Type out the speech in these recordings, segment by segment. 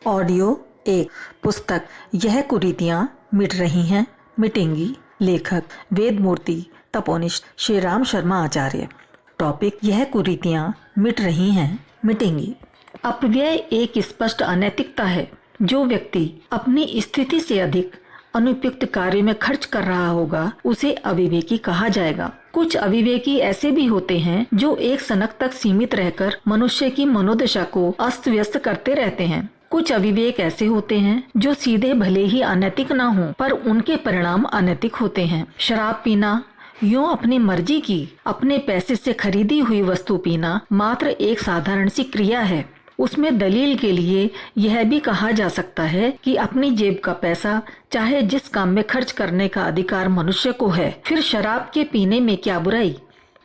Audio 1। पुस्तक यह कुरीतियाँ मिट रही हैं, मिटेंगी। लेखक वेदमूर्ति तपोनिष्ठ श्री राम शर्मा आचार्य। टॉपिक यह कुरीतियाँ मिट रही हैं, मिटेंगी। अपव्यय एक स्पष्ट अनैतिकता है। जो व्यक्ति अपनी स्थिति से अधिक अनुपयुक्त कार्य में खर्च कर रहा होगा उसे अविवेकी कहा जाएगा। कुछ अविवेकी ऐसे भी होते हैं जो एक सनक तक सीमित रहकर मनुष्य की मनोदशा को अस्त व्यस्त करते रहते हैं। कुछ अविवेक ऐसे होते हैं जो सीधे भले ही अनैतिक ना हो पर उनके परिणाम अनैतिक होते हैं। शराब पीना, यूं अपनी मर्जी की अपने पैसे से खरीदी हुई वस्तु पीना मात्र एक साधारण सी क्रिया है। उसमें दलील के लिए यह भी कहा जा सकता है कि अपनी जेब का पैसा चाहे जिस काम में खर्च करने का अधिकार मनुष्य को है। फिर शराब के पीने में क्या बुराई?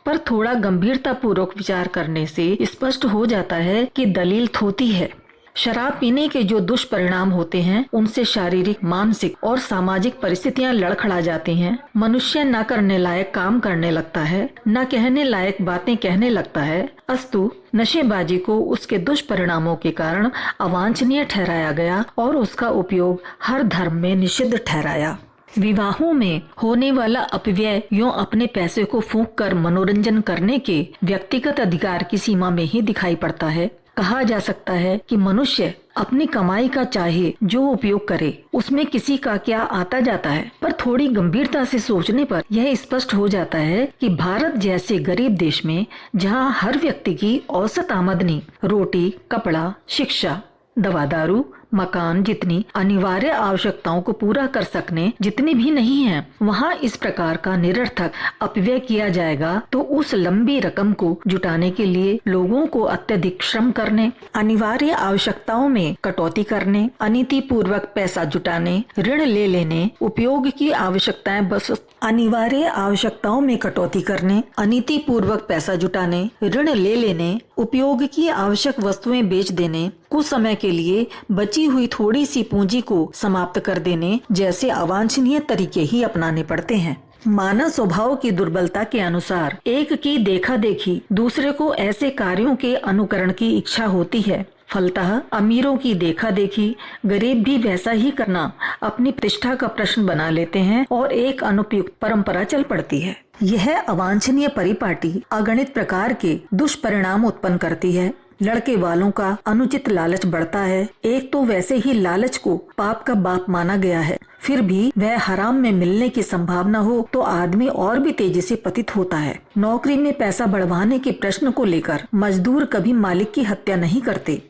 पर थोड़ा गंभीरता पूर्वक विचार करने से स्पष्ट हो जाता है कि दलील थोती है। शराब पीने के जो दुष्परिणाम होते हैं उनसे शारीरिक, मानसिक और सामाजिक परिस्थितियां लड़खड़ा जाती हैं। मनुष्य न करने लायक काम करने लगता है, न कहने लायक बातें कहने लगता है। अस्तु नशेबाजी को उसके दुष्परिणामों के कारण अवांछनीय ठहराया गया और उसका उपयोग हर धर्म में निषिद्ध ठहराया। विवाहों में होने वाला अपव्यय यूं अपने पैसे को फूंक कर मनोरंजन करने के व्यक्तिगत अधिकार की सीमा में ही दिखाई पड़ता है। कहा जा सकता है कि मनुष्य अपनी कमाई का चाहे जो उपयोग करे, उसमें किसी का क्या आता जाता है। पर थोड़ी गंभीरता से सोचने पर यह स्पष्ट हो जाता है कि भारत जैसे गरीब देश में, जहां हर व्यक्ति की औसत आमदनी रोटी, कपड़ा, शिक्षा, दवा दारू, मकान जितनी अनिवार्य आवश्यकताओं को पूरा कर सकने जितनी भी नहीं है, वहाँ इस प्रकार का निरर्थक अपव्यय किया जाएगा तो उस लंबी रकम को जुटाने के लिए लोगों को अत्यधिक श्रम करने, अनिवार्य आवश्यकताओं में कटौती करने, अनीति पूर्वक पैसा जुटाने, ऋण ले लेने, उपयोग की आवश्यकताएं बस अनिवार्य आवश्यकताओं में कटौती करने, अनीति पूर्वक पैसा जुटाने, ऋण ले लेने, उपयोग की आवश्यक वस्तुएं बेच देने, कुछ समय के लिए बची हुई थोड़ी सी पूंजी को समाप्त कर देने जैसे अवांछनीय तरीके ही अपनाने पड़ते हैं। मानव स्वभाव की दुर्बलता के अनुसार एक की देखा देखी दूसरे को ऐसे कार्यों के अनुकरण की इच्छा होती है। फलतः अमीरों की देखा देखी गरीब भी वैसा ही करना अपनी प्रतिष्ठा का प्रश्न बना लेते हैं और एक अनुपयुक्त परंपरा चल पड़ती है। यह अवांछनीय परिपाटी अगणित प्रकार के दुष्परिणाम उत्पन्न करती है। लड़के वालों का अनुचित लालच बढ़ता है। एक तो वैसे ही लालच को पाप का बाप माना गया है, फिर भी वह हराम में मिलने की संभावना हो तो आदमी और भी तेजी से पतित होता है। नौकरी में पैसा बढ़वाने के प्रश्न को लेकर मजदूर कभी मालिक की हत्या नहीं करते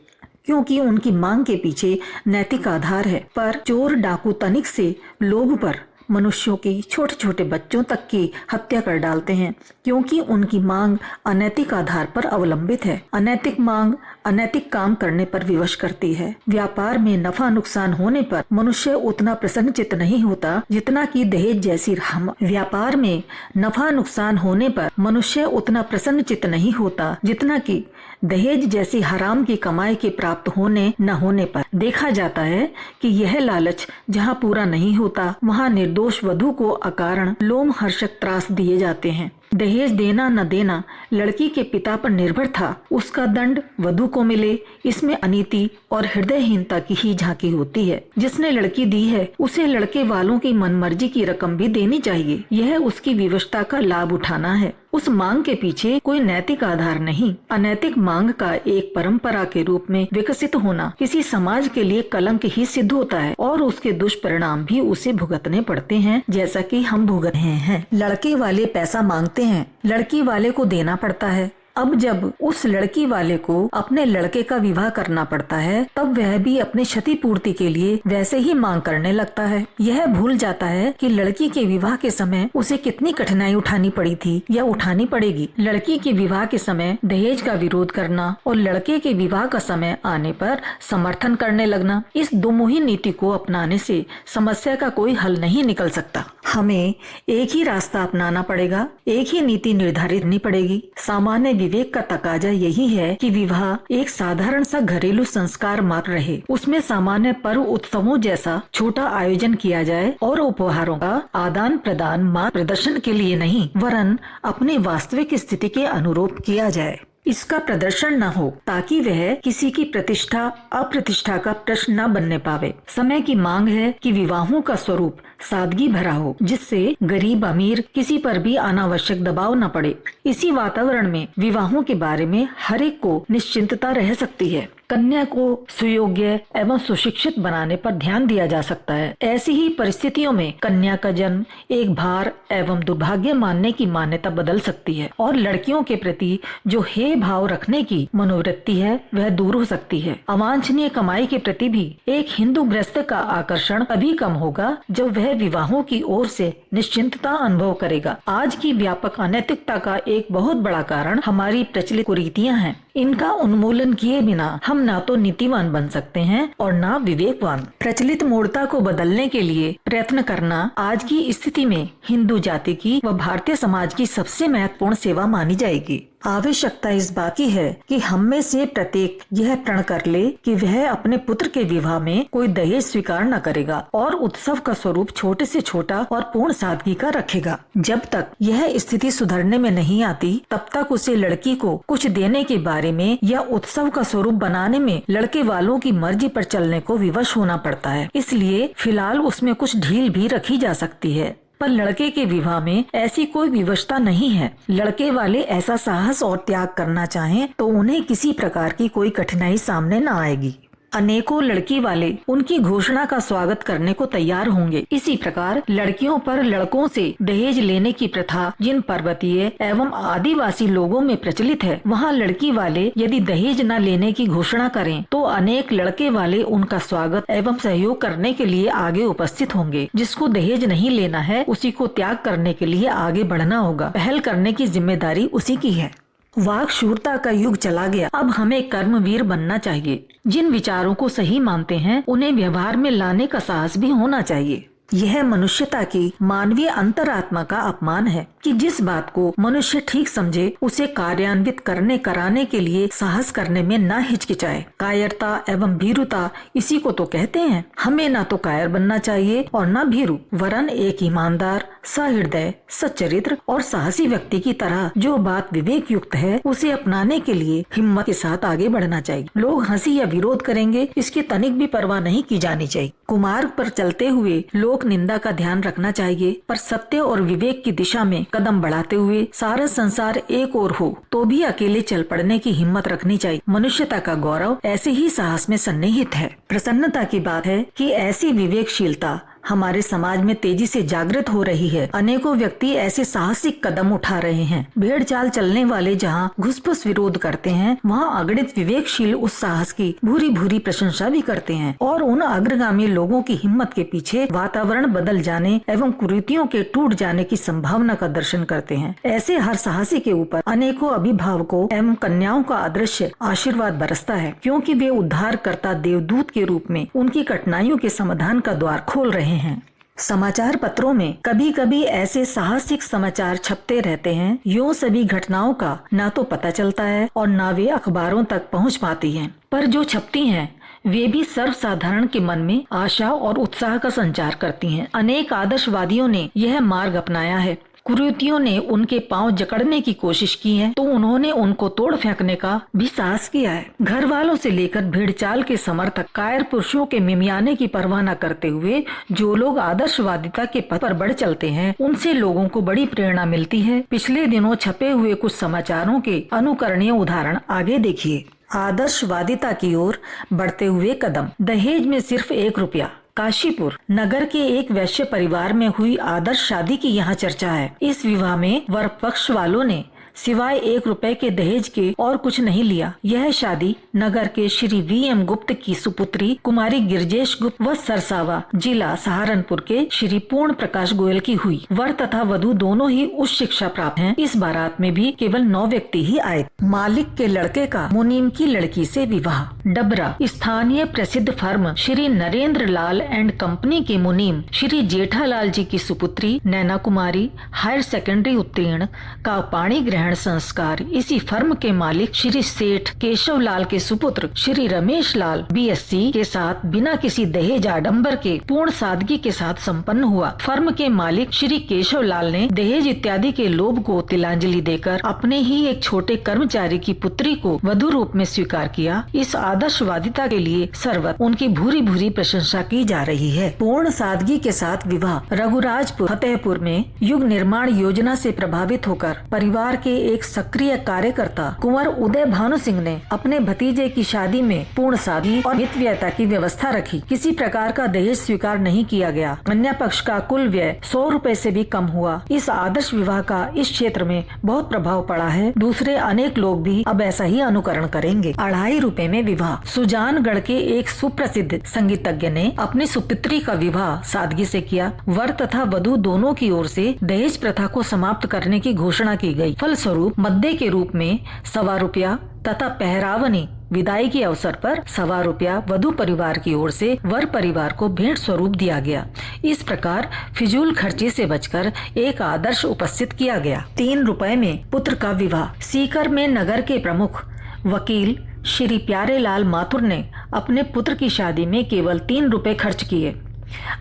क्योंकि उनकी मांग के पीछे नैतिक आधार है। पर चोर डाकू तनिक से लोभ पर मनुष्यों की, छोटे छोटे बच्चों तक की हत्या कर डालते हैं क्योंकि उनकी मांग अनैतिक आधार पर अवलंबित है। अनैतिक मांग अनैतिक काम करने पर विवश करती है। व्यापार में नफा नुकसान होने पर मनुष्य उतना प्रसन्नचित्त नहीं होता जितना कि दहेज जैसी व्यापार में नफा नुकसान होने पर मनुष्य उतना प्रसन्नचित्त नहीं होता जितना कि दहेज जैसी हराम की कमाई के प्राप्त होने न होने पर। देखा जाता है कि यह लालच जहाँ पूरा नहीं होता वहाँ निर्दोष वधू को अकारण लोमहर्षक त्रास दिए जाते हैं। दहेज देना न देना लड़की के पिता पर निर्भर था, उसका दंड वधू को मिले, इसमें अनीति और हृदयहीनता की ही झांकी होती है। जिसने लड़की दी है उसे लड़के वालों की मनमर्जी की रकम भी देनी चाहिए। यह उसकी विवशता का लाभ उठाना है। उस मांग के पीछे कोई नैतिक आधार नहीं। अनैतिक मांग का एक परंपरा के रूप में विकसित होना किसी समाज के लिए कलंक ही सिद्ध होता है और उसके दुष्परिणाम भी उसे भुगतने पड़ते हैं, जैसा कि हम भुगत रहे हैं। लड़के वाले पैसा मांगते हैं, लड़की वाले को देना पड़ता है। अब जब उस लड़की वाले को अपने लड़के का विवाह करना पड़ता है तब वह भी अपनी क्षतिपूर्ति के लिए वैसे ही मांग करने लगता है। यह भूल जाता है कि लड़की के विवाह के समय उसे कितनी कठिनाई उठानी पड़ी थी या उठानी पड़ेगी। लड़की के विवाह के समय दहेज का विरोध करना और लड़के के विवाह का समय आने पर समर्थन करने लगना, इस दोमुही नीति को अपनाने से समस्या का कोई हल नहीं निकल सकता। हमें एक ही रास्ता अपनाना पड़ेगा, एक ही नीति निर्धारित करनी पड़ेगी। सामान्य विवेक का तकाजा यही है कि विवाह एक साधारण सा घरेलू संस्कार मात्र रहे। उसमें सामान्य पर्व उत्सवों जैसा छोटा आयोजन किया जाए और उपहारों का आदान प्रदान मात्र प्रदर्शन के लिए नहीं वरन अपनी वास्तविक स्थिति के अनुरूप किया जाए। इसका प्रदर्शन न हो, ताकि वह किसी की प्रतिष्ठा अप्रतिष्ठा का प्रश्न न बनने पावे। समय की मांग है कि विवाहों का स्वरूप सादगी भरा हो, जिससे गरीब अमीर किसी पर भी अनावश्यक दबाव न पड़े। इसी वातावरण में विवाहों के बारे में हर एक को निश्चिंतता रह सकती है। कन्या को सुयोग्य एवं सुशिक्षित बनाने पर ध्यान दिया जा सकता है। ऐसी ही परिस्थितियों में कन्या का जन्म एक भार एवं दुर्भाग्य मानने की मान्यता बदल सकती है और लड़कियों के प्रति जो हे भाव रखने की मनोवृत्ति है वह दूर हो सकती है। अवांछनीय कमाई के प्रति भी एक हिंदू गृहस्थ का आकर्षण तभी कम होगा जब वह विवाहों की ओर से निश्चिंतता अनुभव करेगा। आज की व्यापक अनैतिकता का एक बहुत बड़ा कारण हमारी प्रचलित कुरीतियां हैं। इनका उन्मूलन किए बिना हम ना तो नीतिवान बन सकते हैं और ना विवेकवान। प्रचलित मूर्खता को बदलने के लिए प्रयत्न करना आज की स्थिति में हिंदू जाति की व भारतीय समाज की सबसे महत्वपूर्ण सेवा मानी जाएगी। आवश्यकता इस बात की है कि हम में से प्रत्येक यह प्रण कर ले कि वह अपने पुत्र के विवाह में कोई दहेज स्वीकार न करेगा और उत्सव का स्वरूप छोटे से छोटा और पूर्ण सादगी का रखेगा। जब तक यह स्थिति सुधरने में नहीं आती, तब तक उसे लड़की को कुछ देने के बारे में या उत्सव का स्वरूप बनाने में लड़के वालों की मर्जी पर चलने को विवश होना पड़ता है। इसलिए फिलहाल उसमें कुछ ढील भी रखी जा सकती है, पर लड़के के विवाह में ऐसी कोई विवशता नहीं है। लड़के वाले ऐसा साहस और त्याग करना चाहें तो उन्हें किसी प्रकार की कोई कठिनाई सामने न आएगी। अनेकों लड़की वाले उनकी घोषणा का स्वागत करने को तैयार होंगे। इसी प्रकार लड़कियों पर लड़कों से दहेज लेने की प्रथा जिन पर्वतीय एवं आदिवासी लोगों में प्रचलित है, वहाँ लड़की वाले यदि दहेज न लेने की घोषणा करें तो अनेक लड़के वाले उनका स्वागत एवं सहयोग करने के लिए आगे उपस्थित होंगे। जिसको दहेज नहीं लेना है उसी को त्याग करने के लिए आगे बढ़ना होगा। पहल करने की जिम्मेदारी उसी की है। वाक शूरता का युग चला गया, अब हमें कर्मवीर बनना चाहिए। जिन विचारों को सही मानते हैं उन्हें व्यवहार में लाने का साहस भी होना चाहिए। यह मनुष्यता की मानवीय अंतरात्मा का अपमान है कि जिस बात को मनुष्य ठीक समझे उसे कार्यान्वित कराने के लिए साहस करने में न हिचकिचाए। कायरता एवं भीरुता इसी को तो कहते हैं। हमें न तो कायर बनना चाहिए और न भीरु, वरन एक ईमानदार, सहृदय, सच्चरित्र और साहसी व्यक्ति की तरह जो बात विवेक युक्त है उसे अपनाने के लिए हिम्मत के साथ आगे बढ़ना चाहिए। लोग हंसी या विरोध करेंगे इसकी तनिक भी परवाह नहीं की जानी चाहिए। कुमार्ग पर चलते हुए लोक निंदा का ध्यान रखना चाहिए, पर सत्य और विवेक की दिशा में कदम बढ़ाते हुए सारा संसार एक ओर हो तो भी अकेले चल पड़ने की हिम्मत रखनी चाहिए। मनुष्यता का गौरव ऐसे ही साहस में सन्निहित है। प्रसन्नता की बात है कि ऐसी विवेकशीलता हमारे समाज में तेजी से जागृत हो रही है। अनेकों व्यक्ति ऐसे साहसिक कदम उठा रहे हैं। भेड़ चाल चलने वाले जहाँ घुसपुस विरोध करते हैं, वहाँ अगणित विवेकशील उस साहस की भूरी भूरी प्रशंसा भी करते हैं और उन अग्रगामी लोगों की हिम्मत के पीछे वातावरण बदल जाने एवं कुरीतियों के टूट जाने की संभावना का दर्शन करते हैं। ऐसे हर साहसी के ऊपर अनेकों अभिभावकों एवं कन्याओं का अदृश्य आशीर्वाद बरसता है, क्योंकि वे उद्धारकर्ता देवदूत के रूप में उनकी कठिनाइयों के समाधान का द्वार खोल रहे हैं। समाचार पत्रों में कभी कभी ऐसे साहसिक समाचार छपते रहते हैं, यूं सभी घटनाओं का ना तो पता चलता है और ना वे अखबारों तक पहुंच पाती हैं, पर जो छपती हैं वे भी सर्वसाधारण के मन में आशा और उत्साह का संचार करती हैं। अनेक आदर्शवादियों ने यह मार्ग अपनाया है। कुरीतियों ने उनके पांव जकड़ने की कोशिश की है तो उन्होंने उनको तोड़ फेंकने का भी साहस किया है। घर वालों से लेकर भेड़चाल के समर्थक कायर पुरुषों के मिमियाने की परवाह न करते हुए जो लोग आदर्शवादिता के पथ पर बढ़ चलते हैं, उनसे लोगों को बड़ी प्रेरणा मिलती है। पिछले दिनों छपे हुए कुछ समाचारों के अनुकरणीय उदाहरण आगे देखिए। आदर्शवादिता की ओर बढ़ते हुए कदम। दहेज में सिर्फ 1 रुपया। काशीपुर नगर के एक वैश्य परिवार में हुई आदर्श शादी की यहाँ चर्चा है। इस विवाह में वर पक्ष वालों ने सिवाय 1 रुपए के दहेज के और कुछ नहीं लिया। यह शादी नगर के श्री V.M. गुप्त की सुपुत्री कुमारी गिरजेश गुप्त व सरसावा जिला सहारनपुर के श्री पूर्ण प्रकाश गोयल की हुई। वर तथा वधू दोनों ही उच्च शिक्षा प्राप्त हैं। इस बारात में भी केवल 9 व्यक्ति ही आए। मालिक के लड़के का मुनीम की लड़की से विवाह। डबरा स्थानीय प्रसिद्ध firm Shri Narendra Lal and company के मुनीम श्री जेठालाल जी की सुपुत्री नैना कुमारी हायर सेकेंडरी उत्तीर्ण का पाणी ग्रहण ग्रहण संस्कार इसी फर्म के मालिक श्री सेठ केशव लाल के सुपुत्र श्री रमेश लाल BSc के साथ बिना किसी दहेज आडंबर के पूर्ण सादगी के साथ संपन्न हुआ। फर्म के मालिक श्री केशव लाल ने दहेज इत्यादि के लोभ को तिलांजलि देकर अपने ही एक छोटे कर्मचारी की पुत्री को वधू रूप में स्वीकार किया। इस आदर्शवादिता के लिए सर्वत्र उनकी भूरी भूरी प्रशंसा की जा रही है। पूर्ण सादगी के साथ विवाह। रघुराजपुर फतेहपुर में युग निर्माण योजना से प्रभावित होकर परिवार के एक सक्रिय कार्यकर्ता कुंवर उदय भानु सिंह ने अपने भतीजे की शादी में पूर्ण सादगी और मितव्ययता की व्यवस्था रखी। किसी प्रकार का दहेज स्वीकार नहीं किया गया। कन्या पक्ष का कुल व्यय 100 रुपए से भी कम हुआ। इस आदर्श विवाह का इस क्षेत्र में बहुत प्रभाव पड़ा है। दूसरे अनेक लोग भी अब ऐसा ही अनुकरण करेंगे। 2.5 रुपए में विवाह। सुजानगढ़ के एक सुप्रसिद्ध संगीतज्ञ ने अपनी सुपुत्री का विवाह सादगी से किया। वर तथा वधू दोनों की ओर से दहेज प्रथा को समाप्त करने की घोषणा की गई। फलस्वरूप मद्दे के रूप में 1.25 रुपया तथा पहरावनी विदाई के अवसर पर 1.25 रुपया वधू परिवार की ओर से वर परिवार को भेंट स्वरूप दिया गया। इस प्रकार फिजूल खर्ची से बचकर एक आदर्श उपस्थित किया गया। 3 रुपए में पुत्र का विवाह। सीकर में नगर के प्रमुख वकील श्री प्यारेलाल माथुर ने अपने पुत्र की शादी में केवल 3 रुपए खर्च किए।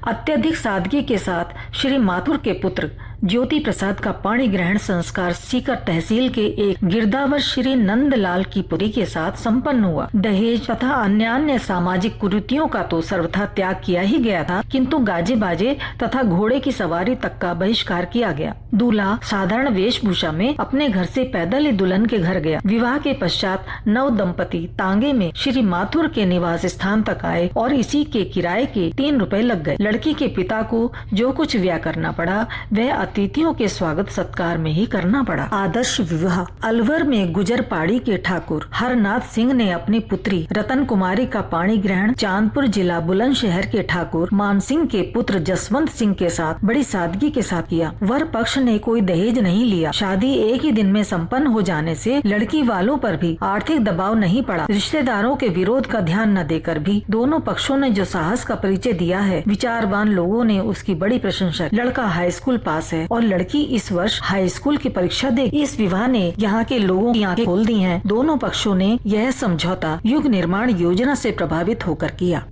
अत्यधिक सादगी के साथ श्री माथुर के पुत्र ज्योति प्रसाद का पाणी ग्रहण संस्कार सीकर तहसील के एक गिरदावर श्री नंदलाल की पुरी के साथ संपन्न हुआ। दहेज तथा अन्य सामाजिक कुरीतियों का तो सर्वथा त्याग किया ही गया था, किंतु गाजे बाजे तथा घोड़े की सवारी तक का बहिष्कार किया गया। दूल्हा साधारण वेशभूषा में अपने घर से पैदल ही दुल्हन के घर गया। विवाह के पश्चात नव दंपति तांगे में श्री माथुर के निवास स्थान तक आए और इसी के किराए के 3 रुपए लग गए। लड़की के पिता को जो कुछ व्यय करना पड़ा वह अतिथियों के स्वागत सत्कार में ही करना पड़ा। आदर्श विवाह। अलवर में गुजर पाड़ी के ठाकुर हरनाथ सिंह ने अपनी पुत्री रतन कुमारी का पाणी ग्रहण चांदपुर जिला बुलंदशहर के ठाकुर मान सिंह के पुत्र जसवंत सिंह के साथ बड़ी सादगी के साथ किया। वर पक्ष ने कोई दहेज नहीं लिया। शादी एक ही दिन में संपन्न हो जाने से लड़की वालों पर भी आर्थिक दबाव नहीं पड़ा। रिश्तेदारों के विरोध का ध्यान न देकर भी दोनों पक्षों ने जो साहस का परिचय दिया है, विचारवान लोगों ने उसकी बड़ी प्रशंसा। लड़का हाई स्कूल पास है और लड़की इस वर्ष हाई स्कूल की परीक्षा दे। इस विवाह ने यहाँ के लोगों की आंखें खोल दी हैं। दोनों पक्षों ने यह समझौता युग निर्माण योजना से प्रभावित होकर किया।